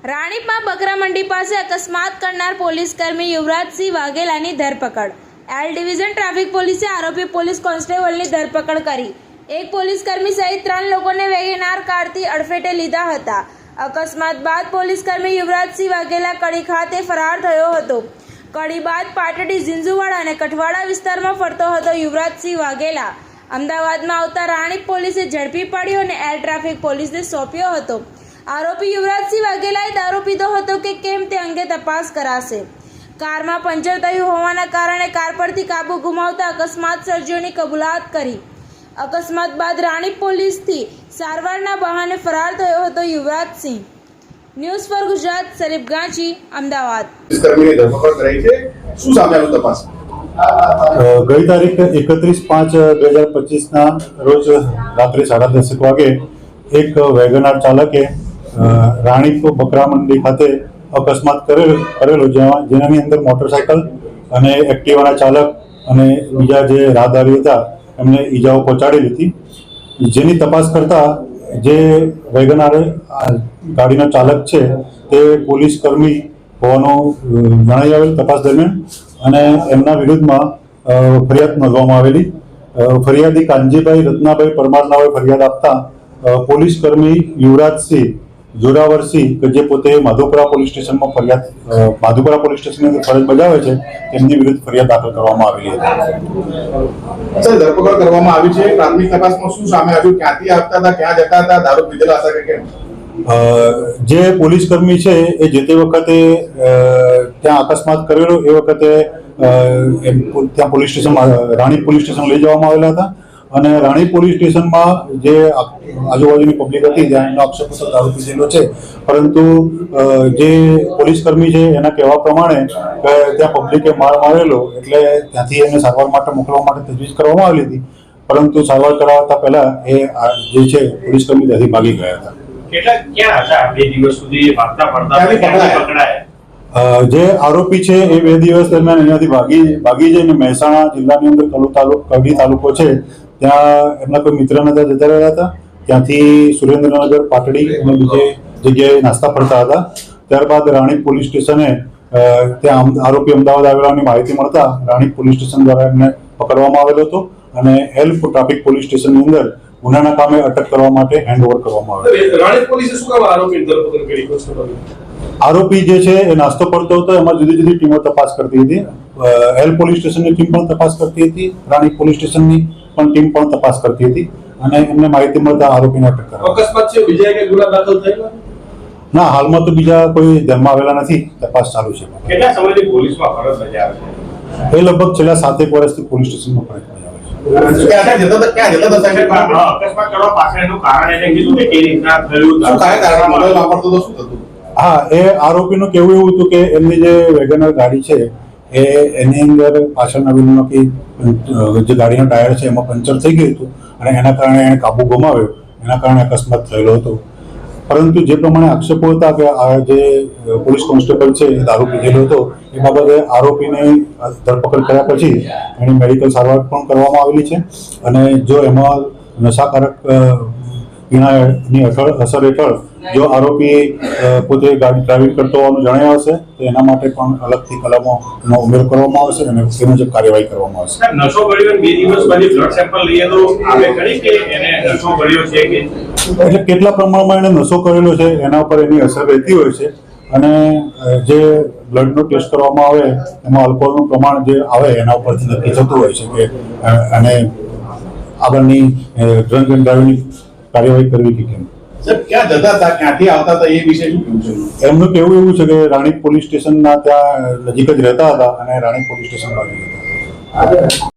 રાણીપમાં બકરા મંડી પાસે અકસ્માત કરનાર પોલીસકર્મી યુવરાજસિંહ વાઘેલાની ધરપકડ। એલ ડિવિઝન ટ્રાફિક પોલીસે આરોપી પોલીસ કોન્સ્ટેબલની ધરપકડ કરી। એક પોલીસકર્મી સહિત 3 લોકોને વેગેનાર કારથી અડફેટે લીધા હતા। અકસ્માત બાદ પોલીસકર્મી યુવરાજસિંહ વાઘેલા કડી ખાતે ફરાર થયો હતો। કડી બાદ પાટડી, ઝીંઝુવાડા અને કઠવાડા વિસ્તારમાં ફરતો હતો યુવરાજસિંહ વાઘેલા અમદાવાદમાં આવતા રાણીપ પોલીસે ઝડપી પાડ્યો અને એર ટ્રાફિક પોલીસને સોંપ્યો હતો। આરોપી યુવરાજસિંહ વાઘેલાએ દારૂ પીધો હતો કે કેમ તે અંગે તપાસ કરાશે। કારમાં પંચર થયું હોવાના કારણે કાર પરથી કાબુ ગુમાવતા અકસ્માત સર્જ્યોની કબૂલાત કરી। અકસ્માત બાદ રાણીપ પોલીસથી સારવારના બહાને ફરાર થયો હતો યુવરાજસિંહ। ન્યૂઝ ફોર ગુજરાત, શરીફ ગાંચી, અમદાવાદ। ગઈ તારીખ 31/5/2025 રોજ રાત્રે 10:30 વાગે એક વેગનાર ચાલકે રાણીપ બકરા મંડી ખાતે અકસ્માત કરેલો, જેનાની અંદર મોટરસાયકલ અને એક્ટિવાના ચાલક અને બીજા જે રાહદારી હતા એમને ઈજાઓ પહોંચાડી હતી। જેની તપાસ કરતા જે વેગનાર ગાડીનો ચાલક છે તે પોલીસ કર્મી હોવાનું જણાઈ આવેલ તપાસ દરમિયાન, અને એમના વિરુદ્ધમાં ફરિયાદ નોંધવામાં આવેલી। ફરિયાદી કાનજીભાઈ રત્નાભાઈ પરમાર નાવે ફરિયાદ આપતા પોલીસ કર્મી યુવરાજસિંહ જોરાવરસિંહ કે જે પોતે માધુપુરા પોલીસ સ્ટેશનમાં માધુપુરા પોલીસ સ્ટેશનની અંદર ફરજ બજાવે છે, તેમની વિરુદ્ધ ફરિયાદ દાખલ કરવામાં આવેલી હતી। સર, ધરપકડ કરવામાં આવી છે। પ્રાથમિક તપાસમાં શું સામે આવ્યું? ક્યાંથી આવતા હતા, ક્યાં જતા હતા, દારૂ પીધેલા હતા કે કેમ? જે પોલીસ કર્મી છે એ જે તે વખતે ત્યાં અકસ્માત કરેલો એ વખતે ત્યાં પોલીસ સ્ટેશનમાં રાણીપ પોલીસ સ્ટેશન લઈ જવામાં આવેલા હતા, અને રાણીપ પોલીસ સ્ટેશનમાં જે આજુબાજુની પબ્લિક હતી ત્યાં એમનો આક્ષેપ હતો દારૂ પીધેલો છે, પરંતુ જે પોલીસ કર્મી છે એના કહેવા પ્રમાણે ત્યાં પબ્લિકે માર મારેલો એટલે ત્યાંથી એને સારવાર માટે મોકલવા માટે તજવીજ કરવામાં આવેલી હતી, પરંતુ સારવાર કરાવતા પહેલા એ જે છે પોલીસ કર્મી ત્યાંથી ભાગી ગયા હતા। જે આરોપી છે એ 2 દિવસ દરમિયાન અહીંયાથી ભાગી જઈને મહેસાણા જિલ્લાની અંદર કડી તાલુકો છે ત્યાં એમના કોઈ મિત્રના ત્યાં જતા રહ્યા હતા। ત્યાંથી સુરેન્દ્રનગર, પાટડી અને બીજે જગ્યાએ નાસ્તા ફરતા હતા। ત્યારબાદ રાણીપ પોલીસ સ્ટેશને ત્યાં આરોપી અમદાવાદ આવેલાની માહિતી મળતા રાણીપ પોલીસ સ્ટેશન દ્વારા એમને પકડવામાં આવેલો હતો અને એલ ટ્રાફિક પોલીસ સ્ટેશનની અંદર ગુનાના કામે અટક કરવા માટે હેન્ડઓવર કરવામાં આવ્યો। રાણીપ પોલીસે શું કામ આરોપીની ધરપકડ કરી? આરોપી જે છે એ નાસ્તો કરતો હતો, એમાં જુદી જુદી ટીમો તપાસ કરતી હતી। એલ પોલીસ સ્ટેશનની ટીમ પણ તપાસ કરતી હતી, રાણીપ પોલીસ સ્ટેશનની પણ ટીમ પણ તપાસ કરતી હતી, અને એમને માહિતી મળતા આરોપીને અટક કરવામાં આવી। અકસ્માત છે, બીજા કઈ ગુના દાખલ થયેલા? ના, હાલમાં તો બીજા કોઈ ધ્યાનમાં આવેલા નથી, તપાસ ચાલુ છે। કેટલા સમયથી પોલીસમાં ફરજ બજાવે છે? એ લગભગ છેલ્લા 7 વર્ષથી પોલીસ સ્ટેશનમાં ફરજ બજાવે છે। હા, એ આરોપીનું કહેવું એવું હતું કે એમની જે વેગનર ગાડી છે એની અંદર પાછળના વ્હીલમાંથી જે ગાડીનો ટાયર છે એમાં પંચર થઈ ગયું હતું, અને એના કારણે એને કાબુ ગુમાવ્યો, એના કારણે અકસ્માત થયેલો હતો। પરંતુ જે પ્રમાણે આક્ષેપો હતા કે આ જે પોલીસ કોન્સ્ટેબલ છે એ દારૂ પીધેલો હતો, એ બાબતે આરોપીને ધરપકડ કર્યા પછી એની મેડિકલ સારવાર પણ કરવામાં આવેલી છે, અને જો એમાં નશાકારક પીણાની અસર હેઠળ જો આરોપી પોતે ગાડી ડ્રાઇવિંગ કરતો હોવાનું જણાય આવશે તો એના માટે પણ અલગથી કલમોનો ઉમેરો કરવામાં આવશે અને તે મુજબ કાર્યવાહી કરવામાં આવશે। નશો કર્યો 2 દિવસ પછી બ્લડ સેમ્પલ લઈએ તો આવે ખરી કે એને નશો કર્યો છે કે? એટલે કેટલા પ્રમાણમાં એને નશો કરેલો છે એના ઉપર એની અસર રહેતી હોય છે, અને જે બ્લડનો ટેસ્ટ કરવામાં આવે એમાં આલ્કોહોલનું પ્રમાણ જે આવે એના ઉપરથી નક્કી થતું હોય છે કે અને આગળની ડ્રંક એન્ડ ડ્રાઇવિંગની કાર્યવાહી કરવી કે કેમ। સર, ક્યાં જતા હતા, ક્યાંથી આવતા હતા, એ વિશે શું કહેવું છે? એમનું કહેવું એવું છે કે રાણીપ પોલીસ સ્ટેશનના ત્યાં નજીક જ રહેતા હતા અને રાણીપ પોલીસ સ્ટેશન ભાગી ગયા હતા।